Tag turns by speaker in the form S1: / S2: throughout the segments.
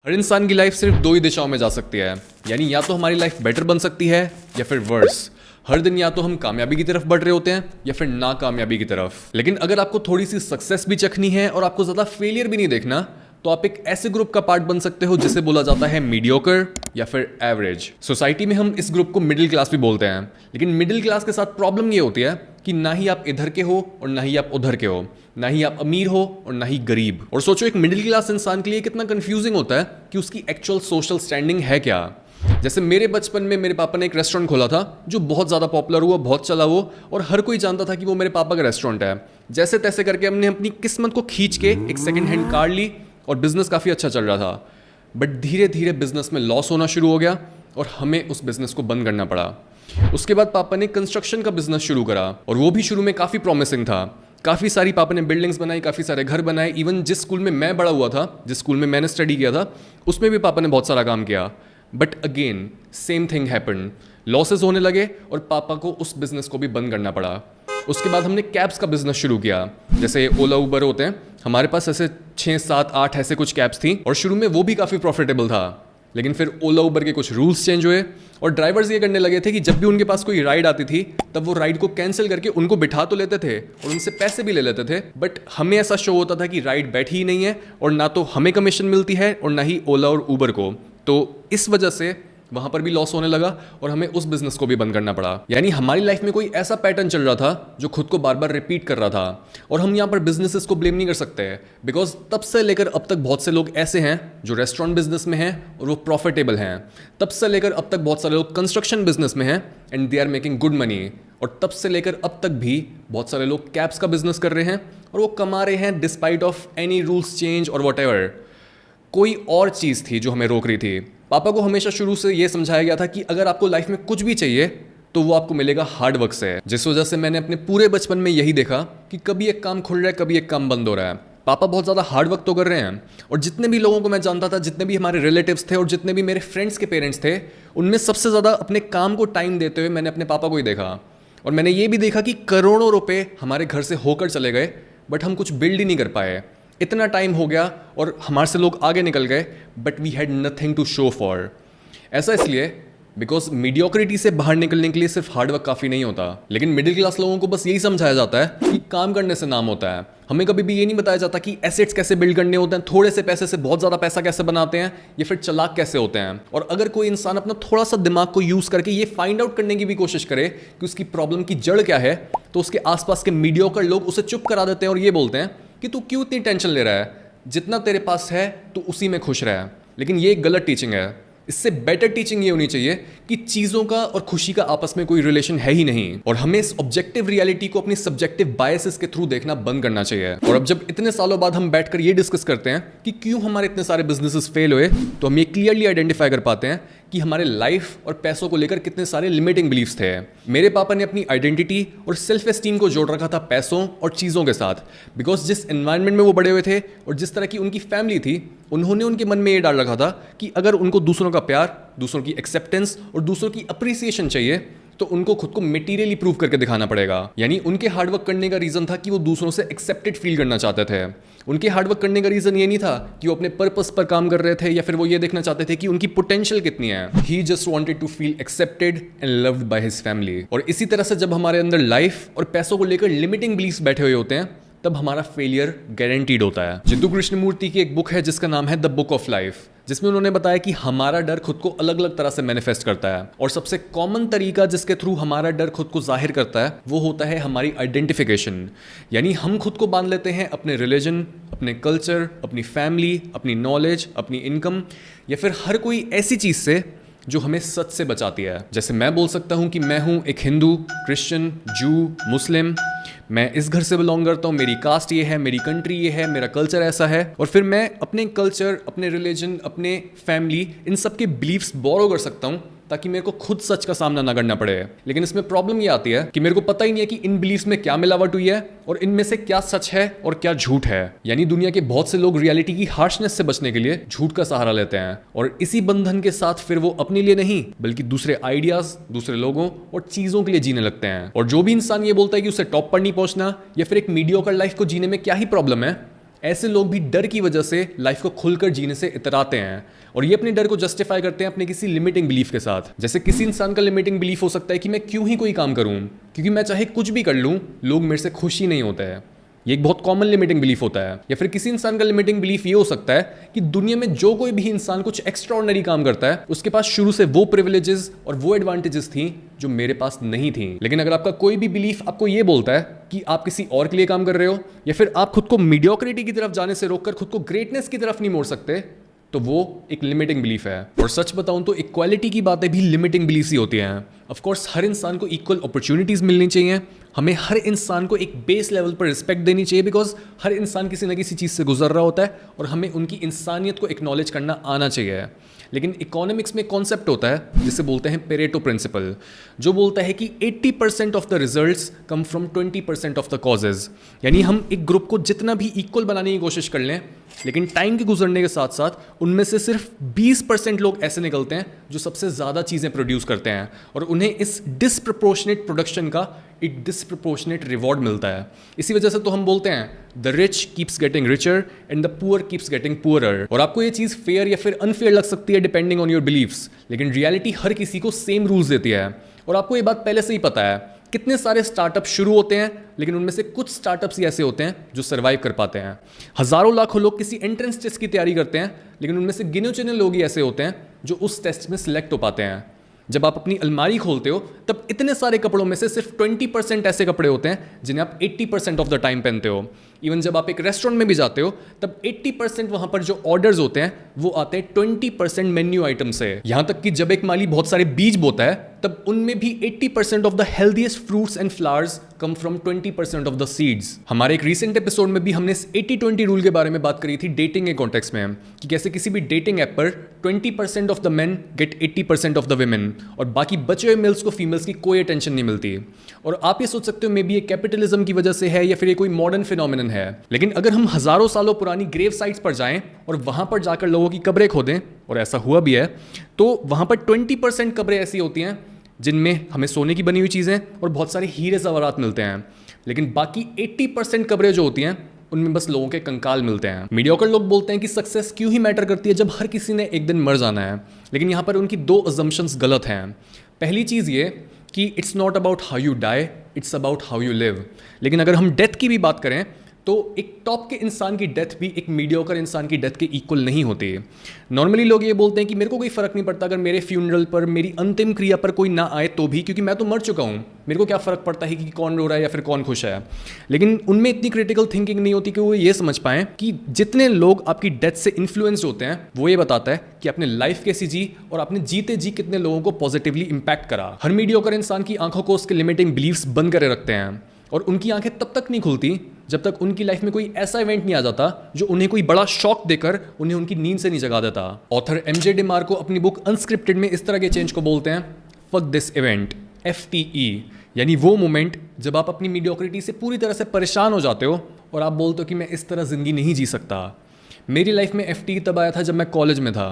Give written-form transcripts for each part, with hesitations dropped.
S1: हर इंसान की लाइफ सिर्फ दो ही दिशाओं में जा सकती है, यानी या तो हमारी लाइफ बेटर बन सकती है या फिर वर्स। हर दिन या तो हम कामयाबी की तरफ बढ़ रहे होते हैं या फिर नाकामयाबी की तरफ। लेकिन अगर आपको थोड़ी सी सक्सेस भी चखनी है और आपको ज्यादा फेलियर भी नहीं देखना, तो आप एक ऐसे ग्रुप का पार्ट बन सकते हो जिसे बोला जाता है मीडियोकर या फिर एवरेज। सोसाइटी में हम इस ग्रुप को मिडिल क्लास भी बोलते हैं, लेकिन मिडिल क्लास के साथ प्रॉब्लम ये होती है कि ना ही आप इधर के हो और ना ही आप उधर के हो, ना ही आप अमीर हो और ना ही गरीब। और सोचो एक मिडिल क्लास इंसान के लिए कितना कंफ्यूजिंग होता है कि उसकी एक्चुअल सोशल स्टैंडिंग है क्या। जैसे मेरे बचपन में मेरे पापा ने एक रेस्टोरेंट खोला था जो बहुत ज़्यादा पॉपुलर हुआ, बहुत चला वो, और हर कोई जानता था कि वो मेरे पापा का रेस्टोरेंट है। जैसे तैसे करके हमने अपनी किस्मत को खींच के एक सेकेंड हैंड कार ली और बिजनेस काफ़ी अच्छा चल रहा था। बट धीरे धीरे बिजनेस में लॉस होना शुरू हो गया और हमें उस बिजनेस को बंद करना पड़ा। उसके बाद पापा ने कंस्ट्रक्शन का बिजनेस शुरू करा और वो भी शुरू में काफ़ी प्रॉमिसिंग था। काफ़ी सारी पापा ने बिल्डिंग्स बनाई, काफ़ी सारे घर बनाए। इवन जिस स्कूल में मैं बड़ा हुआ था, जिस स्कूल में मैंने स्टडी किया था, उसमें भी पापा ने बहुत सारा काम किया। But again same thing happened, losses होने लगे और पापा को उस बिजनेस को भी बंद करना पड़ा। उसके बाद हमने कैब्स का बिजनेस शुरू किया, जैसे ओला उबर होते हैं, हमारे पास ऐसे 6 7 8 ऐसे कुछ कैब्स थी और शुरू में वो भी काफ़ी प्रॉफिटेबल था। लेकिन फिर ओला उबर के कुछ रूल्स चेंज हुए और ड्राइवर्स ये करने लगे थे कि जब भी उनके पास कोई राइड आती थी तब वो राइड को कैंसिल करके उनको बिठा तो लेते थे और उनसे पैसे भी ले लेते थे, बट हमें ऐसा शो होता था कि राइड बैठी ही नहीं है और ना तो हमें कमीशन मिलती है और ना ही ओला और उबर को। तो इस वजह से वहां पर भी लॉस होने लगा और हमें उस बिजनेस को भी बंद करना पड़ा। यानी हमारी लाइफ में कोई ऐसा पैटर्न चल रहा था जो खुद को बार बार रिपीट कर रहा था। और हम यहाँ पर बिजनेसेस को ब्लेम नहीं कर सकते, बिकॉज तब से लेकर अब तक बहुत से लोग ऐसे हैं जो रेस्टोरेंट बिजनेस में हैं और वो प्रॉफिटेबल हैं। तब से लेकर अब तक बहुत सारे लोग कंस्ट्रक्शन बिजनेस में हैं and they are making good money. और तब से लेकर अब तक भी बहुत सारे लोग कैब्स का बिजनेस कर रहे हैं और वो कमा रहे हैं despite of any rules change और वॉट एवर। कोई और चीज़ थी जो हमें रोक रही थी। पापा को हमेशा शुरू से ये समझाया गया था कि अगर आपको लाइफ में कुछ भी चाहिए तो वो आपको मिलेगा हार्ड वर्क से। जिस वजह से मैंने अपने पूरे बचपन में यही देखा कि कभी एक काम खुल रहा है, कभी एक काम बंद हो रहा है। पापा बहुत ज़्यादा हार्ड वर्क तो कर रहे हैं और जितने भी लोगों को मैं जानता था, जितने भी हमारे रिलेटिव्स थे और जितने भी मेरे फ्रेंड्स के पेरेंट्स थे, उनमें सबसे ज़्यादा अपने काम को टाइम देते हुए मैंने अपने पापा को ही देखा। और मैंने ये भी देखा कि करोड़ों रुपए हमारे घर से होकर चले गए बट हम कुछ बिल्ड ही नहीं कर पाए। इतना टाइम हो गया और हमारे से लोग आगे निकल गए but we had nothing to show for. ऐसा इसलिए बिकॉज मीडियोक्रिटी से बाहर निकलने के लिए सिर्फ हार्डवर्क काफ़ी नहीं होता। लेकिन मिडिल क्लास लोगों को बस यही समझाया जाता है कि काम करने से नाम होता है। हमें कभी भी ये नहीं बताया जाता कि एसेट्स कैसे बिल्ड करने होते हैं, थोड़े से पैसे से बहुत ज़्यादा पैसा कैसे बनाते हैं या फिर चालाक कैसे होते हैं। और अगर कोई इंसान अपना थोड़ा सा दिमाग को यूज़ करके ये फाइंड आउट करने की भी कोशिश करे कि उसकी प्रॉब्लम की जड़ क्या है, तो उसके आसपास के मीडियोकर लोग उसे चुप करा देते हैं और ये बोलते हैं कि तू क्यों इतनी टेंशन ले रहा है, जितना तेरे पास है तो उसी में खुश रहा है। लेकिन ये एक गलत टीचिंग है। इससे बेटर टीचिंग ये होनी चाहिए कि चीज़ों का और खुशी का आपस में कोई रिलेशन है ही नहीं और हमें इस ऑब्जेक्टिव रियलिटी को अपनी सब्जेक्टिव बायसेस के थ्रू देखना बंद करना चाहिए। और अब जब इतने सालों बाद हम बैठकर ये डिस्कस करते हैं कि क्यों हमारे इतने सारे बिजनेसेस फेल हुए, तो हम ये क्लियरली आइडेंटिफाई कर पाते हैं कि हमारे लाइफ और पैसों को लेकर कितने सारे लिमिटिंग बिलीफ्स थे। मेरे पापा ने अपनी आइडेंटिटी और सेल्फ एस्टीम को जोड़ रखा था पैसों और चीज़ों के साथ, बिकॉज जिस एनवायरनमेंट में वो बड़े हुए थे और जिस तरह की उनकी फैमिली थी, उन्होंने उनके मन में ये डाल रखा था कि अगर उनको दूसरों का प्यार, दूसरों की एक्सेप्टेंस और दूसरों की अप्रिसिएशन चाहिए तो उनको खुद को मटेरियली प्रूव करके दिखाना पड़ेगा। यानी उनके हार्डवर्क करने का रीजन था कि वो दूसरों से एक्सेप्टेड फील करना चाहते थे। उनके हार्डवर्क करने का रीजन ये नहीं था कि वो अपने पर्पस पर काम कर रहे थे या फिर वो ये देखना चाहते थे कि उनकी पोटेंशियल कितनी है। He just wanted to feel accepted and loved by his family. और इसी तरह से जब हमारे अंदर लाइफ और पैसों को लेकर लिमिटिंग बिलीफ्स बैठे हुए होते हैं, तब हमारा फेलियर गारंटीड होता है। जिद्दू कृष्णमूर्ति की एक बुक है जिसका नाम है द बुक ऑफ लाइफ, जिसमें उन्होंने बताया कि हमारा डर खुद को अलग अलग तरह से मैनिफेस्ट करता है और सबसे कॉमन तरीका जिसके थ्रू हमारा डर खुद को जाहिर करता है वो होता है हमारी आइडेंटिफिकेशन। यानी हम खुद को बांध लेते हैं अपने रिलीजन, अपने कल्चर, अपनी फैमिली, अपनी नॉलेज, अपनी इनकम या फिर हर कोई ऐसी चीज़ से जो हमें सच से बचाती है। जैसे मैं बोल सकता हूँ कि मैं हूँ एक हिंदू, क्रिश्चियन, जू, मुस्लिम, मैं इस घर से बिलोंग करता हूँ, मेरी कास्ट ये है, मेरी कंट्री ये है, मेरा कल्चर ऐसा है। और फिर मैं अपने कल्चर, अपने रिलीजन, अपने फैमिली, इन सब के बिलीफ्स बोरो कर सकता हूँ ताकि मेरे को खुद सच का सामना ना करना पड़े। लेकिन इसमें प्रॉब्लम ये आती है कि मेरे को पता ही नहीं है कि इन बिलीफ्स में क्या मिलावट हुई है और इनमें से क्या सच है और क्या झूठ है। यानी दुनिया के बहुत से लोग रियलिटी की हार्शनेस से बचने के लिए झूठ का सहारा लेते हैं और इसी बंधन के साथ फिर वो अपने लिए नहीं बल्कि दूसरे आइडियाज, दूसरे लोगों और चीजों के लिए जीने लगते हैं। और जो भी इंसान ये बोलता है कि उसे टॉप पर नहीं पहुंचना या फिर एक मीडियोकर लाइफ को जीने में क्या ही प्रॉब्लम है, ऐसे लोग भी डर की वजह से लाइफ को खुलकर जीने से इतराते हैं और ये अपने डर को जस्टिफाई करते हैं अपने किसी लिमिटिंग बिलीफ के साथ। जैसे किसी इंसान का लिमिटिंग बिलीफ हो सकता है कि मैं क्यों ही कोई काम करूं, क्योंकि मैं चाहे कुछ भी कर लूं लोग मेरे से खुश ही नहीं होते हैं। ये एक बहुत कॉमन लिमिटिंग बिलीफ होता है। या फिर किसी इंसान का लिमिटिंग बिलीफ ये हो सकता है कि दुनिया में जो कोई भी इंसान कुछ एक्स्ट्राऑर्डिनरी काम करता है उसके पास शुरू से वो प्रिविलेजेस और वो एडवांटेजेस थी जो मेरे पास नहीं थी। लेकिन अगर आपका कोई भी बिलीफ आपको ये बोलता है कि आप किसी और के लिए काम कर रहे हो या फिर आप खुद को मीडियोक्रिटी की तरफ जाने से रोककर खुद को ग्रेटनेस की तरफ नहीं मोड़ सकते, तो वो एक लिमिटिंग बिलीफ है। और सच बताऊं तो इक्वालिटी की बातें भी लिमिटिंग बिलीफ ही होती हैं। ऑफ कोर्स हर इंसान को इक्वल अपॉर्चुनिटीज मिलनी चाहिए, हमें हर इंसान को एक बेस लेवल पर रिस्पेक्ट देनी चाहिए, बिकॉज हर इंसान किसी ना किसी चीज़ से गुजर रहा होता है और हमें उनकी इंसानियत को एक्नॉलेज करना आना चाहिए। लेकिन इकोनॉमिक्स में कॉन्सेप्ट होता है जिसे बोलते हैं पेरेटो प्रिंसिपल, जो बोलता है कि 80% of the results come from 20% of the causes. यानी हम एक ग्रुप को जितना भी इक्वल बनाने की कोशिश कर लें, लेकिन टाइम के गुजरने के साथ साथ उनमें से सिर्फ 20% लोग ऐसे निकलते हैं जो सबसे ज़्यादा चीज़ें प्रोड्यूस करते हैं और उन्हें इस डिसप्रपोर्शनेट प्रोडक्शन का एक डिसप्रपोर्शनेट रिवॉर्ड मिलता है। इसी वजह से तो हम बोलते हैं the rich keeps getting richer and the poor keeps getting poorer. और आपको ये चीज़ फेयर या फिर अनफेयर लग सकती है डिपेंडिंग ऑन योर बिलीव्स, लेकिन रियलिटी हर किसी को सेम रूल्स देती है। और आपको ये बात पहले से ही पता है, कितने सारे स्टार्टअप शुरू होते हैं लेकिन उनमें से कुछ स्टार्टअप्स ही ऐसे होते हैं जो सर्वाइव कर पाते हैं। हजारों लाखों लोग किसी एंट्रेंस टेस्ट की तैयारी करते हैं लेकिन उनमें से गिने चुने लोग ही ऐसे होते हैं जो उस टेस्ट में सिलेक्ट हो पाते हैं। जब आप अपनी अलमारी खोलते हो तब इतने सारे कपड़ों में से सिर्फ 20% ऐसे कपड़े होते हैं जिन्हें आप 80% ऑफ द टाइम पहनते हो। इवन जब आप एक रेस्टोरेंट में भी जाते हो तब 80% वहां पर जो ऑर्डर्स होते हैं वो आते हैं 20% मेन्यू आइटम से। यहां तक कि जब एक माली बहुत सारे बीज बोता है तब उनमें भी 80% of the healthiest fruits and flowers come from 20% of the seeds. हमारे एक रीसेंट एपिसोड में भी हमने इस 80-20 रूल के बारे में बात करी थी डेटिंग के कॉन्टेक्स्ट में, कि कैसे किसी भी डेटिंग ऐप पर 20% of the men get 80% of the women और बाकी बचे हुए मेल्स को फीमेल्स की कोई अटेंशन नहीं मिलती। और आप ये सोच सकते हो मे बी ये कैपिटलिज्म की वजह से है या फिर ये कोई मॉडर्न फिनोमिनन है। लेकिन अगर हम हजारों सालों पुरानी ग्रेव साइट्स पर जाएं और वहां पर जाकर लोगों की कब्रें खोदें, और ऐसा हुआ भी है, तो वहां पर 20% कब्रें ऐसी होती हैं जिनमें हमें सोने की बनी हुई चीज़ें और बहुत सारे हीरे ज़वारात मिलते हैं। लेकिन बाकी 80% कब्रें जो होती हैं उनमें बस लोगों के कंकाल मिलते हैं। मीडियोकर लोग बोलते हैं कि सक्सेस क्यों ही मैटर करती है जब हर किसी ने एक दिन मर जाना है। लेकिन यहाँ पर उनकी दो अजम्पशंस गलत हैं। पहली चीज़ ये कि it's not about how you die, it's about how you live. लेकिन अगर हम डेथ की भी बात करें तो एक टॉप के इंसान की डेथ भी एक मीडियोकर इंसान की डेथ के इक्वल नहीं होती। नॉर्मली लोग ये बोलते हैं कि मेरे को कोई फ़र्क नहीं पड़ता अगर मेरे फ्यूनरल पर, मेरी अंतिम क्रिया पर कोई ना आए तो भी, क्योंकि मैं तो मर चुका हूँ, मेरे को क्या फ़र्क पड़ता है कि कौन रो रहा है या फिर कौन खुश है। लेकिन उनमें इतनी क्रिटिकल थिंकिंग नहीं होती कि वो ये समझ पाएँ कि जितने लोग आपकी डेथ से इन्फ्लुएंस्ड होते हैं वो ये बताता है कि आपने लाइफ कैसी जी और आपने जीते जी कितने लोगों को पॉजिटिवली इम्पैक्ट करा। हर मीडियोकर इंसान की आंखों को उसके लिमिटिंग बिलीव्स बंद करे रखते हैं और उनकी आंखें तब तक नहीं खुलती जब तक उनकी लाइफ में कोई ऐसा इवेंट नहीं आ जाता जो उन्हें कोई बड़ा शॉक देकर उन्हें उनकी नींद से नहीं जगा देता। ऑथर एमजे डिमार्को अपनी बुक अनस्क्रिप्टेड में इस तरह के चेंज को बोलते हैं फक दिस इवेंट, FTE, यानी वो मोमेंट जब आप अपनी मीडियोक्रिटी से पूरी तरह से परेशान हो जाते हो और आप बोलते हो कि मैं इस तरह ज़िंदगी नहीं जी सकता। मेरी लाइफ में FTE तब आया था जब मैं कॉलेज में था।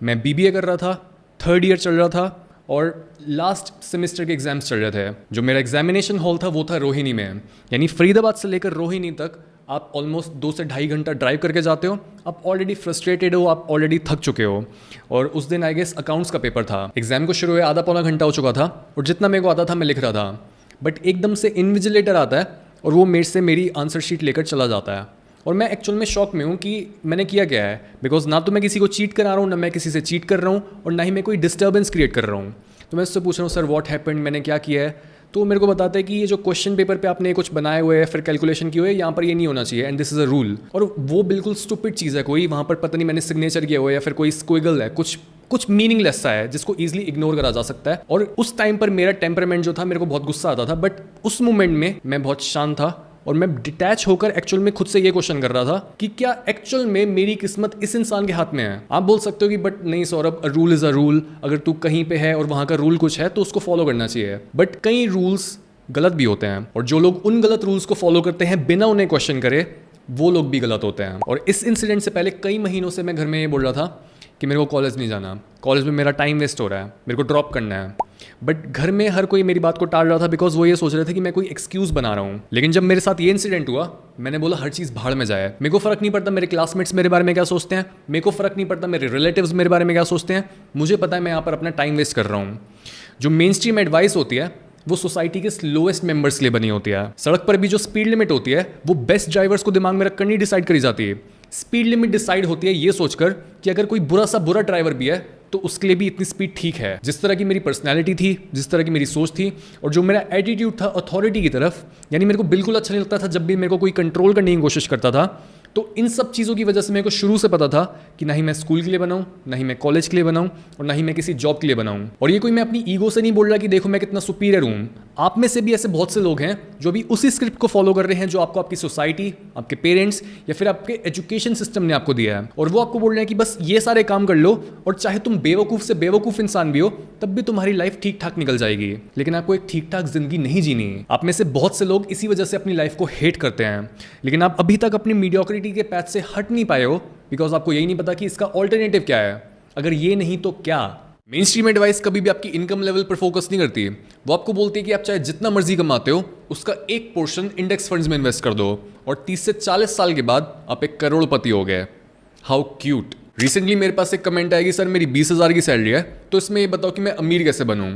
S1: मैं BBA कर रहा था, 3rd ईयर चल रहा था और लास्ट सेमेस्टर के एग्जाम्स चल रहे थे। जो मेरा एग्जामिनेशन हॉल था वो था रोहिणी में, यानी फरीदाबाद से लेकर रोहिणी तक आप ऑलमोस्ट 2 से ढाई घंटा ड्राइव करके जाते हो। आप ऑलरेडी फ्रस्ट्रेटेड हो, आप ऑलरेडी थक चुके हो। और उस दिन आई गेस अकाउंट्स का पेपर था। एग्जाम को शुरू हुए आधा पौना घंटा हो चुका था और जितना मेरे को आता था मैं लिख रहा था। बट एकदम से इन्विजिलेटर आता है और वो मेरे से मेरी आंसर शीट लेकर चला जाता है। और मैं एक्चुअल में शॉक में हूँ कि मैंने किया क्या है, बिकॉज ना तो मैं किसी को चीट करा रहा हूँ, ना मैं किसी से चीट कर रहा हूँ और ना ही मैं कोई डिस्टर्बेंस क्रिएट कर रहा हूँ। तो मैं उससे पूछ रहा हूँ सर व्हाट हैपेंड, मैंने क्या किया है। तो मेरे को बताता है कि ये जो क्वेश्चन पेपर पे आपने कुछ बनाए हुए है फिर कैलकुलेशन की हुई है, यहाँ पर ये नहीं होना चाहिए and this is a rule. और वो बिल्कुल स्टूपिड चीज़ है, कोई वहाँ पर पता नहीं मैंने सिग्नेचर किया हुआ है या फिर कोई स्क्विगल है, कुछ मीनिंगलेस सा है जिसको ईजिली इग्नोर करा जा सकता है। और उस टाइम पर मेरा टेम्परामेंट जो था, मेरे को बहुत गुस्सा आता था, बट उस मोमेंट में मैं बहुत शांत था और मैं डिटैच होकर एक्चुअल में खुद से ये क्वेश्चन कर रहा था कि क्या एक्चुअल में मेरी किस्मत इस इंसान के हाथ में है। आप बोल सकते हो कि बट नहीं Saurabh, a rule is a rule, अगर तू कहीं पे है और वहाँ का रूल कुछ है तो उसको फॉलो करना चाहिए। बट कई रूल्स गलत भी होते हैं और जो लोग उन गलत रूल्स को फॉलो करते हैं बिना उन्हें क्वेश्चन करे, वो लोग भी गलत होते हैं। और इस इंसिडेंट से पहले कई महीनों से मैं घर में ये बोल रहा था कि मेरे को कॉलेज नहीं जाना, कॉलेज में मेरा टाइम वेस्ट हो रहा है, मेरे को ड्रॉप करना है। बट घर में हर कोई मेरी बात को टाल रहा था बिकॉज वो ये सोच रहे थे कि मैं कोई एक्सक्यूज़ बना रहा हूँ। लेकिन जब मेरे साथ ये इंसिडेंट हुआ, मैंने बोला हर चीज़ भाड़ में जाए। मेरे को फ़र्क नहीं पड़ता मेरे क्लासमेट्स मेरे बारे में क्या सोचते हैं, मेरे को फ़र्क नहीं पड़ता मेरे रिलेटिव्स मेरे बारे में क्या सोचते हैं। मुझे पता है मैं यहाँ पर अपना टाइम वेस्ट कर रहा हूँ। जो मेन स्ट्रीम एडवाइस होती है वो सोसाइटी के स्लोएस्ट मेंबर्स के लिए बनी होती है। सड़क पर भी जो स्पीड लिमिट होती है वो बेस्ट ड्राइवर्स को दिमाग में रखकर नहीं डिसाइड करी जाती है। स्पीड लिमिट डिसाइड होती है ये सोचकर कि अगर कोई बुरा ड्राइवर भी है तो उसके लिए भी इतनी स्पीड ठीक है। जिस तरह की मेरी पर्सनैलिटी थी, जिस तरह की मेरी सोच थी और जो मेरा एटीट्यूड था अथॉरिटी की तरफ, यानी मेरे को बिल्कुल अच्छा नहीं लगता था जब भी मेरे को कोई कंट्रोल करने की कोशिश करता था। तो इन सब चीज़ों की वजह से मेरे को शुरू से पता था कि ना ही मैं स्कूल के लिए बनाऊं, ना ही मैं कॉलेज के लिए बनाऊं और ना ही मैं किसी जॉब के लिए बनाऊं। और ये कोई मैं अपनी ईगो से नहीं बोल रहा कि देखो मैं कितना सुपीरियर हूं। आप में से भी ऐसे बहुत से लोग हैं जो भी उसी स्क्रिप्ट को फॉलो कर रहे हैं जो आपको आपकी सोसाइटी, आपके पेरेंट्स या फिर आपके एजुकेशन सिस्टम ने आपको दिया है। और वो आपको बोल रहे हैं कि बस ये सारे काम कर लो और चाहे तुम बेवकूफ़ से बेवकूफ़ इंसान भी हो तब भी तुम्हारी लाइफ ठीक ठाक निकल जाएगी। लेकिन आपको एक ठीक ठाक जिंदगी नहीं जीनी है। आप में से बहुत से लोग इसी वजह से अपनी लाइफ को हेट करते हैं। लेकिन आप अभी तक अपनी मीडियोक्रिटी के पैथ से हट नहीं पाए हो बिकॉज आपको यही नहीं पता कि इसका ऑल्टरनेटिव क्या है। अगर ये नहीं तो क्या। मेन स्ट्रीम एडवाइस कभी भी आपकी इनकम लेवल पर फोकस नहीं करती। वो आपको बोलती है कि आप चाहे जितना मर्जी कमाते हो उसका एक पोर्शन इंडेक्स फंड्स में इन्वेस्ट कर दो और 30 से 40 साल के बाद आप एक करोड़पति हो गए। How cute. रिसेंटली मेरे पास एक कमेंट आएगी, सर मेरी 20,000 की सैलरी है तो इसमें ये बताओ कि मैं अमीर कैसे बनूं।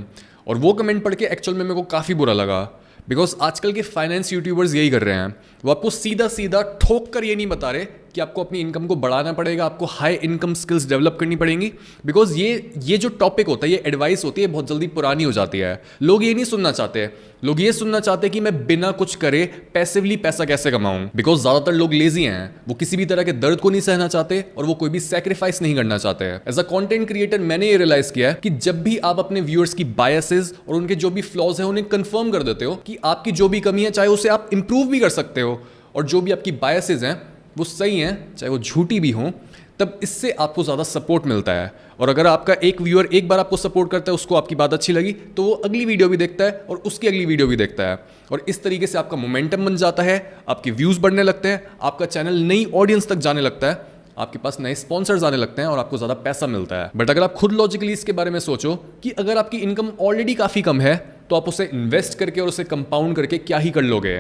S1: और वो कमेंट पढ़ के एक्चुअल में मेरे को काफ़ी बुरा लगा बिकॉज आजकल के फाइनेंस यूट्यूबर्स यही कर रहे हैं। वो आपको सीधा सीधा ठोक कर ये नहीं बता रहे कि आपको अपनी इनकम को बढ़ाना पड़ेगा, आपको हाई इनकम स्किल्स डेवलप करनी पड़ेंगी। बिकॉज ये जो टॉपिक होता है, ये एडवाइस होती है, बहुत जल्दी पुरानी हो जाती है। लोग ये नहीं सुनना चाहते। लोग ये सुनना चाहते हैं कि मैं बिना कुछ करे पैसिवली पैसा कैसे कमाऊं। बिकॉज ज़्यादातर लोग लेजी हैं, वो किसी भी तरह के दर्द को नहीं सहना चाहते और वो कोई भी सेक्रीफाइस नहीं करना चाहते हैं। एज अ कंटेंट क्रिएटर मैंने ये रियलाइज किया है कि जब भी आप अपने व्यूअर्स की बायसेस और उनके जो भी फ्लॉज है उन्हें कंफर्म कर देते हो कि आपकी जो भी कमी है चाहे उसे आप इंप्रूव भी कर सकते हो और जो भी आपकी बायसेस हैं वो सही हैं चाहे वो झूठी भी हों, तब इससे आपको ज़्यादा सपोर्ट मिलता है। और अगर आपका एक व्यूअर एक बार आपको सपोर्ट करता है, उसको आपकी बात अच्छी लगी तो वो अगली वीडियो भी देखता है और उसकी अगली वीडियो भी देखता है और इस तरीके से आपका मोमेंटम बन जाता है, आपके व्यूज़ बढ़ने लगते हैं, आपका चैनल नई ऑडियंस तक जाने लगता है, आपके पास नए स्पॉन्सर्स आने लगते हैं और आपको ज़्यादा पैसा मिलता है। बट अगर आप खुद लॉजिकली इसके बारे में सोचो कि अगर आपकी इनकम ऑलरेडी काफ़ी कम है तो आप उसे इन्वेस्ट करके और उसे कंपाउंड करके क्या ही कर लोगे।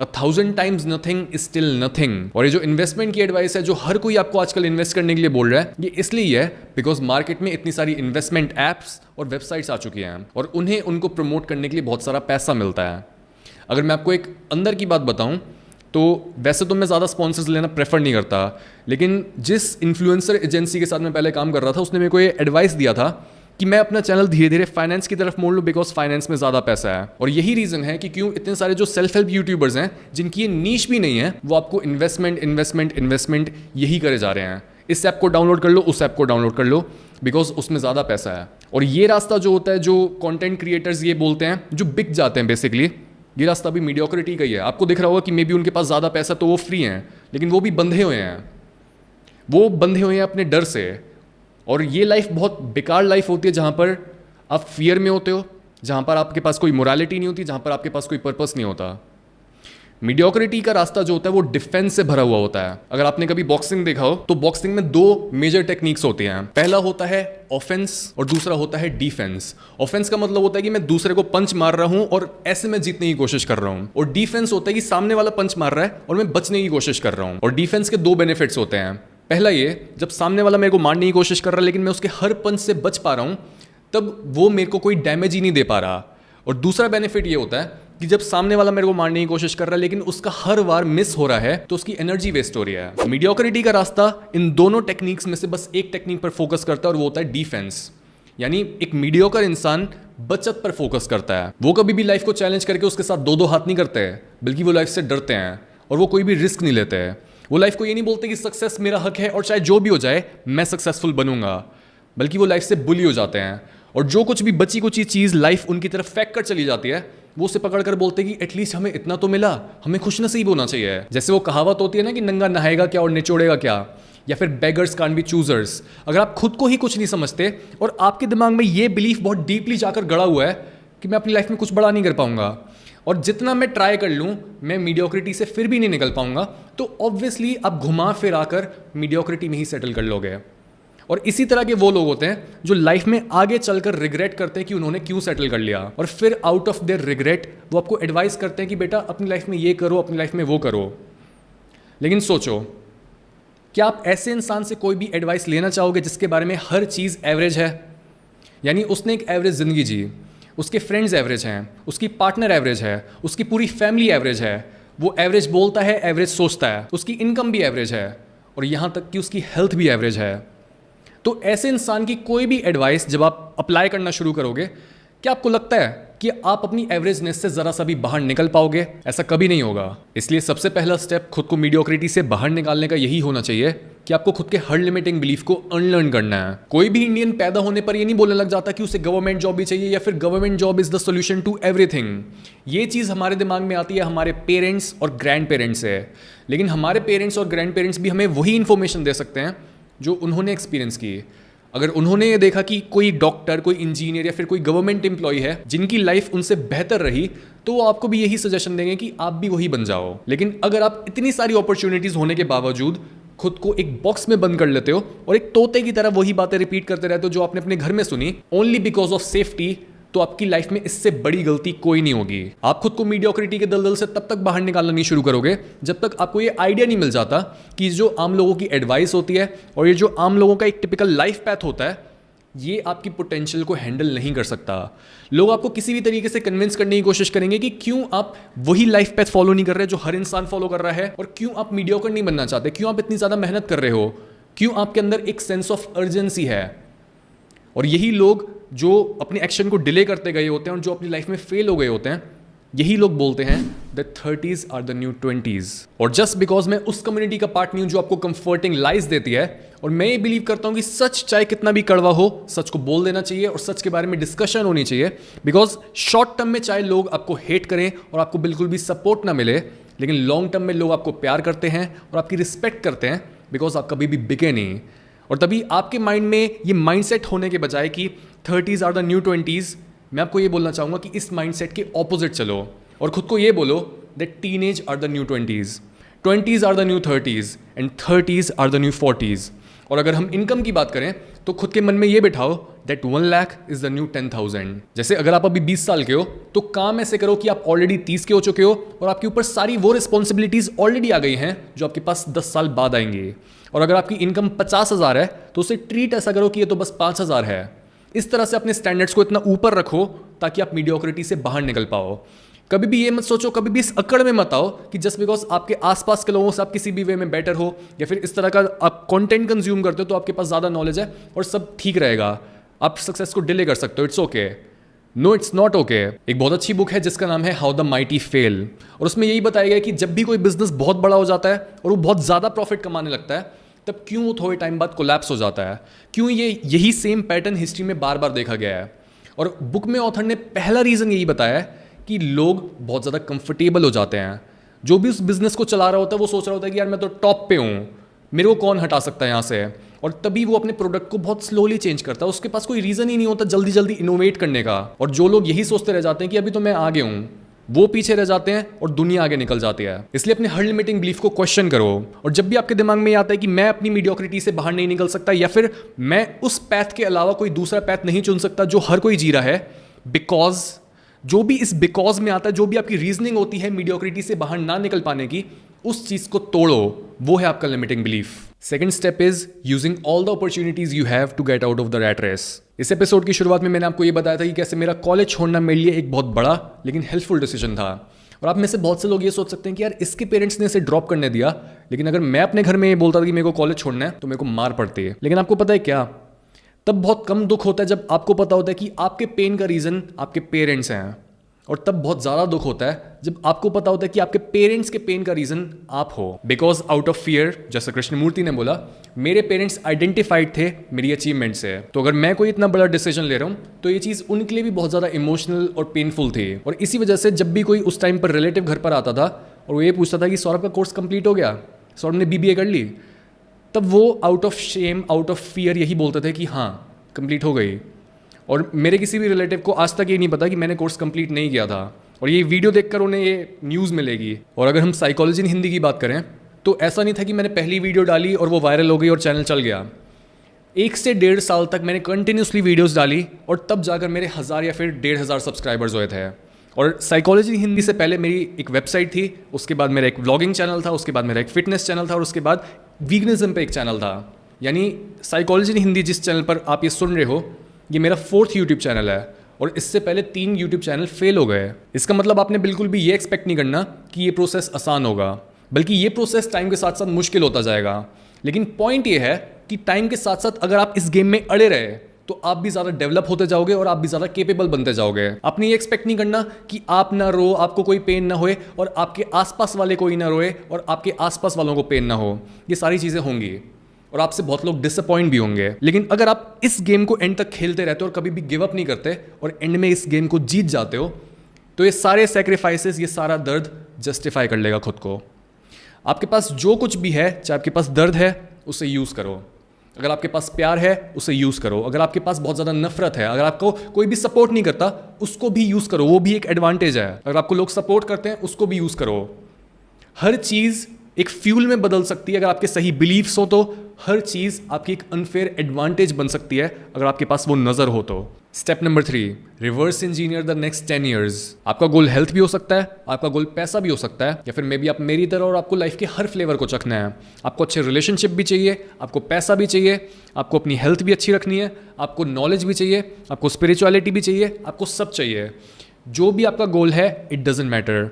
S1: 1000 times nothing is still nothing। और ये जो इन्वेस्टमेंट की एडवाइस है जो हर कोई आपको आजकल इन्वेस्ट करने के लिए बोल रहा है, ये इसलिए है बिकॉज मार्केट में इतनी सारी इन्वेस्टमेंट एप्स और वेबसाइट्स आ चुकी हैं और उन्हें उनको प्रमोट करने के लिए बहुत सारा पैसा मिलता है। अगर मैं आपको एक अंदर की बात बताऊं तो वैसे तो मैं ज़्यादा स्पॉन्सर्स लेना प्रेफर नहीं करता, लेकिन जिस इन्फ्लुएंसर एजेंसी के साथ मैं पहले काम कर रहा था उसने मेरे को ये एडवाइस दिया था कि मैं अपना चैनल धीरे धीरे फाइनेंस की तरफ मोड़ लूँ बिकॉज फाइनेंस में ज़्यादा पैसा है। और यही रीज़न है कि क्यों इतने सारे जो सेल्फ हेल्प यूट्यूबर्स हैं जिनकी ये नीश भी नहीं है वो आपको इन्वेस्टमेंट यही करे जा रहे हैं। इस ऐप को डाउनलोड कर लो, उस ऐप को डाउनलोड कर लो बिकॉज उसमें ज़्यादा पैसा है। और ये रास्ता जो होता है, जो कॉन्टेंट क्रिएटर्स ये बोलते हैं, जो बिक जाते हैं बेसिकली, ये रास्ता भी मीडियोक्रिटी का ही है। आपको दिख रहा होगा कि मे बी उनके पास ज़्यादा पैसा तो वो फ्री हैं, लेकिन वो भी बंधे हुए हैं। वो बंधे हुए हैं अपने डर से। और ये लाइफ बहुत बेकार लाइफ होती है जहाँ पर आप फियर में होते हो, जहाँ पर आपके पास कोई मोरालिटी नहीं होती, जहाँ पर आपके पास कोई पर्पस नहीं होता। मीडियोक्रिटी का रास्ता जो होता है वो डिफेंस से भरा हुआ होता है। अगर आपने कभी बॉक्सिंग देखा हो तो बॉक्सिंग में 2 मेजर टेक्निक्स होती हैं। पहला होता है ऑफेंस और दूसरा होता है डिफेंस। ऑफेंस का मतलब होता है कि मैं दूसरे को पंच मार रहा हूं और ऐसे मैं जीतने की कोशिश कर रहा हूं, और डिफेंस होता है कि सामने वाला पंच मार रहा है और मैं बचने की कोशिश कर रहा हूं। और डिफेंस के 2 बेनिफिट्स होते हैं। पहला ये, जब सामने वाला मेरे को मारने की कोशिश कर रहा है लेकिन मैं उसके हर पंच से बच पा रहा हूं, तब वो मेरे को कोई डैमेज ही नहीं दे पा रहा। और दूसरा बेनिफिट ये होता है कि जब सामने वाला मेरे को मारने की कोशिश कर रहा है लेकिन उसका हर वार मिस हो रहा है तो उसकी एनर्जी वेस्ट हो रही है। मीडियोक्रिटी का रास्ता इन दोनों टेक्निक्स में से बस एक टेक्निक पर फोकस करता है और वो होता है डिफेंस। यानी एक मीडियोकर इंसान बचत पर फोकस करता है। वो कभी भी लाइफ को चैलेंज करके उसके साथ 2-2 हाथ नहीं करते हैं, बल्कि वो लाइफ से डरते हैं और वो कोई भी रिस्क नहीं लेते हैं। वो लाइफ को ये नहीं बोलते कि सक्सेस मेरा हक है और चाहे जो भी हो जाए मैं सक्सेसफुल बनूंगा, बल्कि वो लाइफ से बुली हो जाते हैं। और जो कुछ भी बची कुची चीज़ लाइफ उनकी तरफ फेंक कर चली जाती है वो उसे पकड़ कर बोलते हैं कि एटलीस्ट हमें इतना तो मिला, हमें खुशनसीब होना चाहिए। जैसे वो कहावत होती है ना कि नंगा नहाएगा क्या और निचोड़ेगा क्या, या फिर बेगर्स कांट बी चूजर्स। अगर आप खुद को ही कुछ नहीं समझते और आपके दिमाग में ये बिलीफ बहुत डीपली जाकर गड़ा हुआ है कि मैं अपनी लाइफ में कुछ बड़ा नहीं कर पाऊंगा और जितना मैं ट्राई कर लूँ मैं मीडियोक्रिटी से फिर भी नहीं निकल पाऊंगा, तो ऑब्वियसली आप घुमा फिरा कर मीडियोक्रिटी में ही सेटल कर लोगे। और इसी तरह के वो लोग होते हैं जो लाइफ में आगे चलकर रिग्रेट करते हैं कि उन्होंने क्यों सेटल कर लिया, और फिर आउट ऑफ देयर रिग्रेट वो आपको एडवाइस करते हैं कि बेटा अपनी लाइफ में ये करो, अपनी लाइफ में वो करो। लेकिन सोचो, क्या आप ऐसे इंसान से कोई भी एडवाइस लेना चाहोगे जिसके बारे में हर चीज़ एवरेज है? यानी उसने एक एवरेज ज़िंदगी जी, उसके फ्रेंड्स एवरेज हैं, उसकी पार्टनर एवरेज है, उसकी पूरी फैमिली एवरेज है, वो एवरेज बोलता है, एवरेज सोचता है, उसकी इनकम भी एवरेज है, और यहाँ तक कि उसकी हेल्थ भी एवरेज है। तो ऐसे इंसान की कोई भी एडवाइस जब आप अप्लाई करना शुरू करोगे, क्या आपको लगता है कि आप अपनी एवरेजनेस से ज़रा सा भी बाहर निकल पाओगे? ऐसा कभी नहीं होगा। इसलिए सबसे पहला स्टेप खुद को मीडियोक्रिटी से बाहर निकालने का यही होना चाहिए कि आपको खुद के हर लिमिटिंग बिलीफ को अनलर्न करना है। कोई भी इंडियन पैदा होने पर ये नहीं बोलने लग जाता कि उसे गवर्नमेंट जॉब ही चाहिए या फिर government job is the solution to everything. ये चीज़ हमारे दिमाग में आती है हमारे पेरेंट्स और ग्रैंड पेरेंट्स से, लेकिन हमारे पेरेंट्स और ग्रैंड पेरेंट्स भी हमें वही इंफॉर्मेशन दे सकते हैं जो उन्होंने एक्सपीरियंस की। अगर उन्होंने ये देखा कि कोई डॉक्टर, कोई इंजीनियर या फिर कोई गवर्नमेंट एम्प्लॉय है जिनकी लाइफ उनसे बेहतर रही, तो वो आपको भी यही सजेशन देंगे कि आप भी वही बन जाओ। लेकिन अगर आप इतनी सारी अपॉर्चुनिटीज होने के बावजूद खुद को एक बॉक्स में बंद कर लेते हो और एक तोते की तरह वही बातें रिपीट करते रहते हो जो आपने अपने घर में सुनी ओनली बिकॉज ऑफ सेफ्टी, तो आपकी लाइफ में इससे बड़ी गलती कोई नहीं होगी। आप खुद को मीडियोक्रिटी के दलदल से तब तक बाहर निकालना नहीं शुरू करोगे जब तक आपको ये आइडिया नहीं मिल जाता कि जो आम लोगों की एडवाइस होती है और ये जो आम लोगों का एक टिपिकल लाइफ पैथ होता है, ये आपकी पोटेंशियल को हैंडल नहीं कर सकता। लोग आपको किसी भी तरीके से कन्विंस करने की कोशिश करेंगे कि क्यों आप वही लाइफ पैथ फॉलो नहीं कर रहे जो हर इंसान फॉलो कर रहा है, और क्यों आप मीडियोकर नहीं बनना चाहते, क्यों आप इतनी ज़्यादा मेहनत कर रहे हो, क्यों आपके अंदर एक सेंस ऑफ अर्जेंसी है। और यही लोग जो अपने एक्शन को डिले करते गए होते हैं और जो अपनी लाइफ में फेल हो गए होते हैं, यही लोग बोलते हैं that 30s are the new 20s। और जस्ट बिकॉज मैं उस कम्युनिटी का पार्ट नहीं हूं जो आपको कंफर्टिंग लाइज देती है, और मैं ये बिलीव करता हूं कि सच चाहे कितना भी कड़वा हो, सच को बोल देना चाहिए और सच के बारे में डिस्कशन होनी चाहिए। बिकॉज शॉर्ट टर्म में चाहे लोग आपको हेट करें और आपको बिल्कुल भी सपोर्ट ना मिले, लेकिन लॉन्ग टर्म में लोग आपको प्यार करते हैं और आपकी रिस्पेक्ट करते हैं बिकॉज आप कभी भी बिके नहीं। और तभी आपके माइंड में ये माइंडसेट होने के बजाय कि 30s are the new 20s, मैं आपको ये बोलना चाहूँगा कि इस माइंडसेट के ऑपोजिट चलो और खुद को ये बोलो that teenage are the new 20s, 20s are the new 30s and 30s are the new 40s। और अगर हम इनकम की बात करें तो खुद के मन में ये बिठाओ that 1 lakh is the new 10,000। जैसे अगर आप अभी 20 साल के हो तो काम ऐसे करो कि आप ऑलरेडी 30 के हो चुके हो और आपके ऊपर सारी वो रिस्पॉन्सिबिलिटीज ऑलरेडी आ गई हैं जो आपके पास 10 साल बाद आएंगी। और अगर आपकी इनकम 50,000 है तो उसे ट्रीट ऐसा करो कि ये तो बस 5,000 है। इस तरह से अपने स्टैंडर्ड्स को इतना ऊपर रखो ताकि आप मीडियोक्रिटी से बाहर निकल पाओ। कभी भी ये मत सोचो, कभी भी इस अकड़ में मत आओ कि जस्ट बिकॉज आपके आसपास के लोगों से आप किसी भी वे में बेटर हो या फिर इस तरह का आप कंटेंट कंज्यूम करते हो तो आपके पास ज़्यादा नॉलेज है और सब ठीक रहेगा, आप सक्सेस को डिले कर सकते हो। It's okay. No, it's not okay. एक बहुत अच्छी बुक है जिसका नाम है हाउ द माइटी फेल, और उसमें यही बताया गया कि जब भी कोई बिजनेस बहुत बड़ा हो जाता है और वो बहुत ज़्यादा प्रॉफिट कमाने लगता है, तब क्यों वो थोड़े टाइम बाद कोलैप्स हो जाता है, क्यों यही सेम पैटर्न हिस्ट्री में बार बार देखा गया है। और बुक में ऑथर ने पहला रीज़न यही बताया है कि लोग बहुत ज़्यादा कंफर्टेबल हो जाते हैं। जो भी उस बिज़नेस को चला रहा होता है वो सोच रहा होता है कि यार मैं तो टॉप पे हूँ, मेरे को कौन हटा सकता है यहाँ से, और तभी वो अपने प्रोडक्ट को बहुत स्लोली चेंज करता है। उसके पास कोई रीज़न ही नहीं होता जल्दी जल्दी इनोवेट करने का। और जो लोग यही सोचते रह जाते हैं कि अभी तो मैं आगे हूँ, वो पीछे रह जाते हैं और दुनिया आगे निकल जाती है। इसलिए अपने हर लिमिटिंग बिलीफ को क्वेश्चन करो। और जब भी आपके दिमाग में आता है कि मैं अपनी मीडियोक्रिटी से बाहर नहीं निकल सकता या फिर मैं उस पैथ के अलावा कोई दूसरा पैथ नहीं चुन सकता जो हर कोई जी रहा है, बिकॉज जो भी इस बिकॉज में आता है, जो भी आपकी रीजनिंग होती है मीडियोक्रिटी से बाहर ना निकल पाने की, उस चीज को तोड़ो। वो है आपका limiting belief. Second step is using all the opportunities you have to get out of the rat race. इस एपिसोड की शुरुआत में मैंने आपको ये बताया था कि कैसे मेरा कॉलेज छोड़ना मेरे लिए एक बहुत बड़ा लेकिन हेल्पफुल डिसीजन था। और आप में से बहुत से लोग ये सोच सकते हैं कि यार इसके पेरेंट्स ने इसे ड्रॉप करने दिया, लेकिन अगर मैं अपने घर में ये बोलता था कि मेरे को कॉलेज छोड़ना है तो मेरे को मार पड़ती है। लेकिन आपको पता है क्या, तब बहुत कम दुख होता है जब आपको पता होता है कि आपके पेन का रीजन आपके पेरेंट्स हैं, और तब बहुत ज़्यादा दुख होता है जब आपको पता होता है कि आपके पेरेंट्स के पेन का रीज़न आप हो। बिकॉज आउट ऑफ फियर, जैसा कृष्णमूर्ति ने बोला, मेरे पेरेंट्स आइडेंटिफाइड थे मेरी अचीवमेंट से, तो अगर मैं कोई इतना बड़ा डिसीजन ले रहा हूँ तो ये चीज़ उनके लिए भी बहुत ज़्यादा इमोशनल और पेनफुल थी। और इसी वजह से जब भी कोई उस टाइम पर रिलेटिव घर पर आता था और वो ये पूछता था कि सौरभ का कोर्स कंप्लीट हो गया, सौरभ ने BBA कर ली, तब वो out of shame, out of fear यही बोलते थे कि हाँ कंप्लीट हो गई। और मेरे किसी भी रिलेटिव को आज तक ये नहीं पता कि मैंने कोर्स कंप्लीट नहीं किया था, और ये वीडियो देखकर उन्हें ये न्यूज़ मिलेगी। और अगर हम साइकोलॉजी इन हिंदी की बात करें तो ऐसा नहीं था कि मैंने पहली वीडियो डाली और वो वायरल हो गई और चैनल चल गया। 1 से 1.5 साल तक मैंने कंटिन्यूसली वीडियोस डाली और तब जाकर मेरे 1000 या फिर 1500 सब्सक्राइबर्स हुए थे। और साइकोलॉजी हिंदी से पहले मेरी एक वेबसाइट थी, उसके बाद मेरा एक व्लॉगिंग चैनल था, उसके बाद मेरा एक फिटनेस चैनल था और उसके बाद वीगनिज्म पे एक चैनल था। यानी साइकोलॉजी हिंदी जिस चैनल पर आप ये सुन रहे हो, ये मेरा 4th यूट्यूब चैनल है और इससे पहले 3 यूट्यूब चैनल फेल हो गए। इसका मतलब आपने बिल्कुल भी ये एक्सपेक्ट नहीं करना कि ये प्रोसेस आसान होगा, बल्कि ये प्रोसेस टाइम के साथ साथ मुश्किल होता जाएगा। लेकिन पॉइंट ये है कि टाइम के साथ साथ अगर आप इस गेम में अड़े रहे तो आप भी ज़्यादा डेवलप होते जाओगे और आप भी ज़्यादा केपेबल बनते जाओगे। आपने ये एक्सपेक्ट नहीं करना कि आप ना रो, आपको कोई पेन ना होए और आपके आसपास वाले कोई ना रोए और आपके आसपास वालों को पेन ना हो। ये सारी चीज़ें होंगी और आपसे बहुत लोग डिसअपॉइंट भी होंगे। लेकिन अगर आप इस गेम को एंड तक खेलते रहते हो और कभी भी गिव अप नहीं करते और एंड में इस गेम को जीत जाते हो, तो ये सारे सेक्रीफाइसेस, ये सारा दर्द जस्टिफाई कर लेगा खुद को। आपके पास जो कुछ भी है, चाहे आपके पास दर्द है, उसे यूज़ करो। अगर आपके पास प्यार है, उसे यूज़ करो। अगर आपके पास बहुत ज़्यादा नफरत है, अगर आपको कोई भी सपोर्ट नहीं करता, उसको भी यूज़ करो, वो भी एक एडवांटेज है। अगर आपको लोग सपोर्ट करते हैं, उसको भी यूज़ करो। हर चीज़ एक फ्यूल में बदल सकती है अगर आपके सही बिलीव्स हो, तो हर चीज़ आपकी एक अनफेयर एडवांटेज बन सकती है अगर आपके पास वो नज़र हो तो। Step number 3, reverse engineer the next 10 years. आपका गोल हेल्थ भी हो सकता है, आपका गोल पैसा भी हो सकता है, या फिर मे बी आप मेरी तरह और आपको लाइफ के हर फ्लेवर को चखना है। आपको अच्छे रिलेशनशिप भी चाहिए, आपको पैसा भी चाहिए, आपको अपनी हेल्थ भी अच्छी रखनी है, आपको नॉलेज भी चाहिए, आपको स्पिरिचुअलिटी भी चाहिए, आपको सब चाहिए। जो भी आपका गोल है, इट डजेंट मैटर।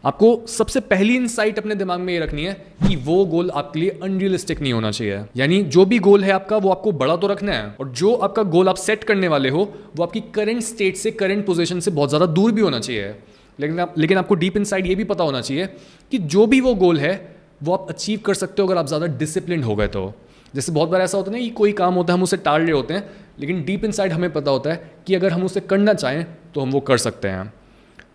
S1: आपको सबसे पहली इनसाइट अपने दिमाग में ये रखनी है कि वो गोल आपके लिए अनरियलिस्टिक नहीं होना चाहिए। यानी जो भी गोल है आपका, वो आपको बड़ा तो रखना है, और जो आपका गोल आप सेट करने वाले हो वो आपकी करंट स्टेट से, करंट पोजीशन से बहुत ज़्यादा दूर भी होना चाहिए। लेकिन आपको डीप इनसाइड ये भी पता होना चाहिए कि जो भी वो गोल है वो आप अचीव कर सकते हो अगर आप ज़्यादा डिसिप्लिन हो गए तो। जैसे बहुत बार ऐसा होता है ना कि कोई काम होता है, हम उसे टाल रहे होते हैं, लेकिन डीप इनसाइड हमें पता होता है कि अगर हम उसे करना चाहें तो हम वो कर सकते हैं।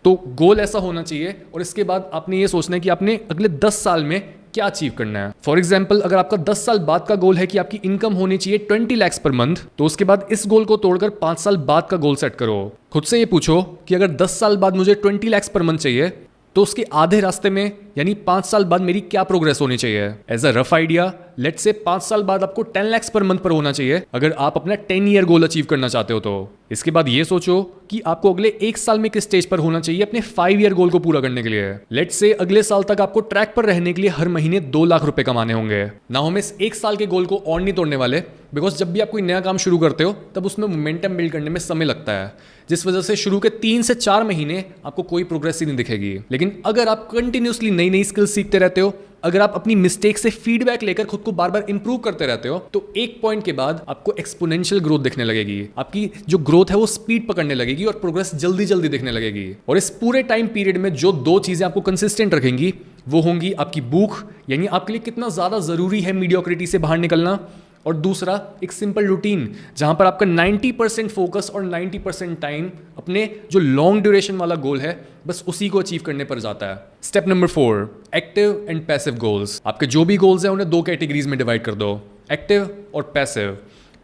S1: तो गोल ऐसा होना चाहिए, और इसके बाद आपने ये सोचना है कि आपने अगले 10 साल में क्या अचीव करना है। फॉर एग्जाम्पल, अगर आपका 10 साल बाद का गोल है कि आपकी इनकम होनी चाहिए 20 lakhs पर मंथ, तो उसके बाद इस गोल को तोड़कर 5 साल बाद का गोल सेट करो। खुद से ये पूछो कि अगर 10 साल बाद मुझे 20 lakhs पर मंथ चाहिए, तो उसके आधे रास्ते में यानी 5 साल बाद मेरी क्या प्रोग्रेस होनी चाहिए। As a rough idea, let's say 5 साल बाद आपको 10 lakhs पर मंथ पर होना चाहिए अगर आप अपना 10 ईयर गोल अचीव करना चाहते हो तो। इसके बाद ये सोचो कि आपको अगले 1 साल में किस स्टेज पर होना चाहिए अपने 5 ईयर गोल को पूरा करने के लिए। लेट्स से अगले साल तक आपको ट्रैक पर रहने के लिए हर महीने 2 लाख रुपए कमाने होंगे। ना हम इस 1 साल के गोल को और नहीं तोड़ने वाले, बिकॉज जब भी आप कोई नया काम शुरू करते हो तब उसमें मोमेंटम बिल्ड करने में समय लगता है, जिस वजह से शुरू के 3 से 4 महीने आपको कोई प्रोग्रेस ही नहीं दिखेगी। लेकिन अगर आप कंटिन्यूसली नई नई स्किल्स सीखते रहते हो, अगर आप अपनी मिस्टेक से फीडबैक लेकर खुद को बार बार इंप्रूव करते रहते हो, तो एक पॉइंट के बाद आपको एक्सपोनेंशियल ग्रोथ दिखने लगेगी। आपकी जो ग्रोथ है वो स्पीड पकड़ने लगेगी और प्रोग्रेस जल्दी जल्दी दिखने लगेगी। और इस पूरे टाइम पीरियड में जो 2 चीजें आपको कंसिस्टेंट रखेंगी वो होंगी आपकी भूख, यानी आपके लिए कितना ज्यादा जरूरी है मीडियोक्रिटी से बाहर निकलना, और दूसरा एक सिंपल रूटीन जहां पर आपका 90% फोकस और 90% टाइम अपने जो लॉन्ग ड्यूरेशन वाला गोल है बस उसी को अचीव करने पर जाता है। Step number 4, active and passive goals. आपके जो भी गोल्स हैं उन्हें 2 कैटेगरीज में डिवाइड कर दो, एक्टिव और पैसिव।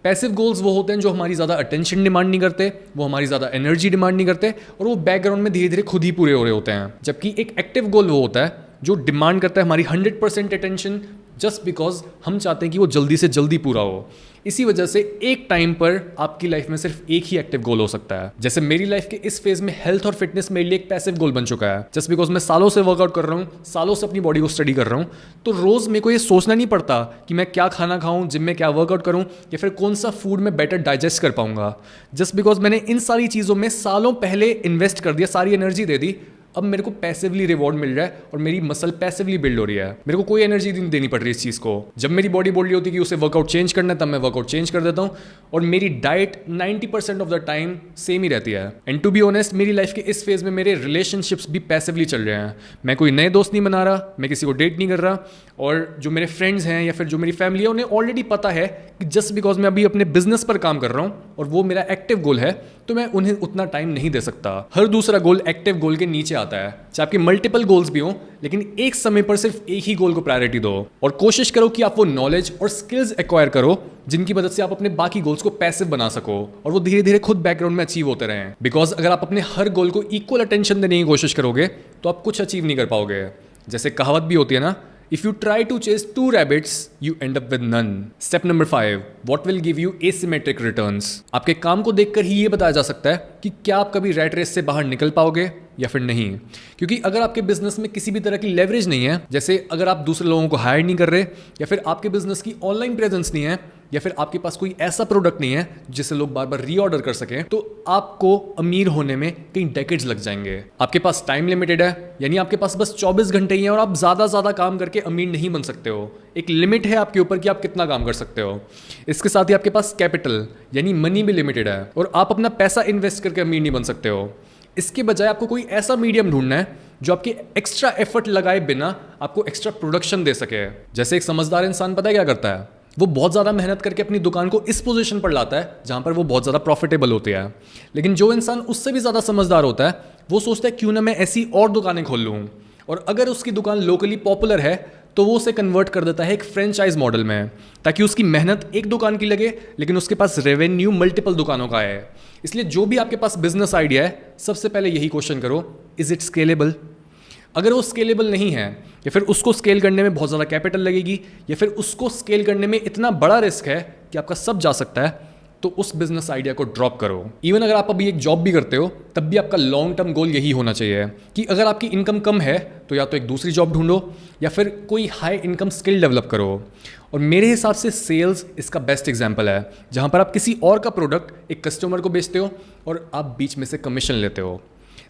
S1: पैसिव गोल्स वो होते हैं जो हमारी ज़्यादा अटेंशन डिमांड नहीं करते, वो हमारी ज़्यादा एनर्जी डिमांड नहीं करते, और वो बैकग्राउंड में धीरे धीरे खुद ही पूरे हो रहे होते हैं। जबकि एक एक्टिव गोल वो होता है जो डिमांड करता है हमारी 100% अटेंशन, जस्ट बिकॉज हम चाहते हैं कि वो जल्दी से जल्दी पूरा हो। इसी वजह से एक टाइम पर आपकी लाइफ में सिर्फ एक ही एक्टिव गोल हो सकता है। जैसे मेरी लाइफ के इस फेज में हेल्थ और फिटनेस मेरे लिए एक पैसिव गोल बन चुका है, जस्ट बिकॉज मैं सालों से वर्कआउट कर रहा हूँ, सालों से अपनी बॉडी को स्टडी कर रहा हूँ, तो रोज मेरे को ये सोचना नहीं पड़ता कि मैं क्या खाना खाऊं, जिम में क्या वर्कआउट करूं, या फिर कौन सा फूड में बेटर डाइजेस्ट कर पाऊंगा। जस्ट बिकॉज मैंने इन सारी चीज़ों में सालों पहले इन्वेस्ट कर दिया, सारी एनर्जी दे दी, अब मेरे को पैसिवली रिवॉर्ड मिल रहा है और मेरी मसल पैसिवली बिल्ड हो रही है। मेरे को कोई एनर्जी नहीं देनी पड़ रही इस चीज़ को। जब मेरी बॉडी बोल रही होती है कि उसे वर्कआउट चेंज करना है, तब मैं वर्कआउट चेंज कर देता हूँ, और मेरी diet 90% of the time same ही रहती है। एंड टू बी ऑनेस्ट, मेरी लाइफ के इस फेज में मेरे रिलेशनशिप्स भी पैसिवली चल रहे हैं। मैं कोई नए दोस्त नहीं बना रहा, मैं किसी को डेट नहीं कर रहा, और जो मेरे फ्रेंड्स हैं या फिर जो मेरी फैमिली है उन्हें ऑलरेडी पता है कि जस्ट बिकॉज मैं अभी अपने बिजनेस पर काम कर रहा हूँ और वो मेरा एक्टिव गोल है, तो मैं उन्हें उतना टाइम नहीं दे सकता। हर दूसरा गोल एक्टिव गोल के नीचे आता है। चाहे आपके मल्टीपल गोल्स भी हों, लेकिन एक समय पर सिर्फ एक ही गोल को प्रायोरिटी दो, और कोशिश करो कि आप वो नॉलेज और स्किल्स एक्वायर करो जिनकी मदद से आप अपने बाकी गोल्स को पैसिव बना सको, और वो धीरे धीरे खुद बैकग्राउंड में अचीव होते रहें। बिकॉज अगर आप अपने हर गोल को इक्वल अटेंशन देने की कोशिश करोगे तो आप कुछ अचीव नहीं कर पाओगे। जैसे कहावत भी होती है ना, If you try to chase 2 rabbits, you end up with none. Step number 5. What will give you asymmetric returns? आपके काम को देखकर ही ये बताया जा सकता है कि क्या आप कभी रैट रेस से बाहर निकल पाओगे या फिर नहीं। क्योंकि अगर आपके बिजनेस में किसी भी तरह की लेवरेज नहीं है, जैसे अगर आप दूसरे लोगों को हायर नहीं कर रहे, या फिर आपके बिजनेस की ऑनलाइन प्रेजेंस नहीं है, या फिर आपके पास कोई ऐसा प्रोडक्ट नहीं है जिसे लोग बार बार रीऑर्डर कर सकें, तो आपको अमीर होने में कई डेकेड्स लग जाएंगे। आपके पास टाइम लिमिटेड है, यानी आपके पास बस 24 घंटे ही हैं और आप ज़्यादा काम करके अमीर नहीं बन सकते हो। एक लिमिट है आपके ऊपर कि आप कितना काम कर सकते हो। इसके साथ ही आपके पास कैपिटल यानी मनी भी लिमिटेड है और आप अपना पैसा इन्वेस्ट करके अमीर नहीं बन सकते हो। इसके बजाय आपको कोई ऐसा मीडियम ढूंढना है जो आपके एक्स्ट्रा एफर्ट लगाए बिना आपको एक्स्ट्रा प्रोडक्शन दे सके। जैसे एक समझदार इंसान पता है क्या करता है, वो बहुत ज़्यादा मेहनत करके अपनी दुकान को इस पोजीशन पर लाता है जहाँ पर वो बहुत ज़्यादा प्रॉफिटेबल होती है। लेकिन जो इंसान उससे भी ज़्यादा समझदार होता है वो सोचता है क्यों ना मैं ऐसी और दुकानें खोल लूँ, और अगर उसकी दुकान लोकली पॉपुलर है तो वो उसे कन्वर्ट कर देता है एक फ्रेंचाइज मॉडल में, ताकि उसकी मेहनत एक दुकान की लगे लेकिन उसके पास रेवेन्यू मल्टीपल दुकानों का है। इसलिए जो भी आपके पास बिजनेस आइडिया है, सबसे पहले यही क्वेश्चन करो, इज इट स्केलेबल? अगर वो स्केलेबल नहीं है, या फिर उसको स्केल करने में बहुत ज़्यादा कैपिटल लगेगी, या फिर उसको स्केल करने में इतना बड़ा रिस्क है कि आपका सब जा सकता है, तो उस बिजनेस आइडिया को ड्रॉप करो। इवन अगर आप अभी एक जॉब भी करते हो तब भी आपका लॉन्ग टर्म गोल यही होना चाहिए कि अगर आपकी इनकम कम है तो या तो एक दूसरी जॉब ढूंढो या फिर कोई हाई इनकम स्किल डेवलप करो। और मेरे हिसाब से सेल्स इसका बेस्ट एग्जाम्पल है, जहाँ पर आप किसी और का प्रोडक्ट एक कस्टमर को बेचते हो और आप बीच में से कमीशन लेते हो।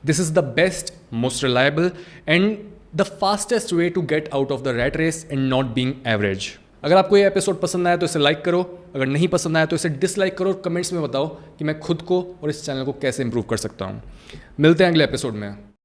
S1: This is the best, most reliable and the fastest way to get out of the rat race and not being average. अगर आपको ये एपिसोड पसंद आया तो इसे लाइक करो, अगर नहीं पसंद आया तो इसे डिसलाइक करो और कमेंट्स में बताओ कि मैं खुद को और इस चैनल को कैसे इंप्रूव कर सकता हूँ। मिलते हैं अगले एपिसोड में।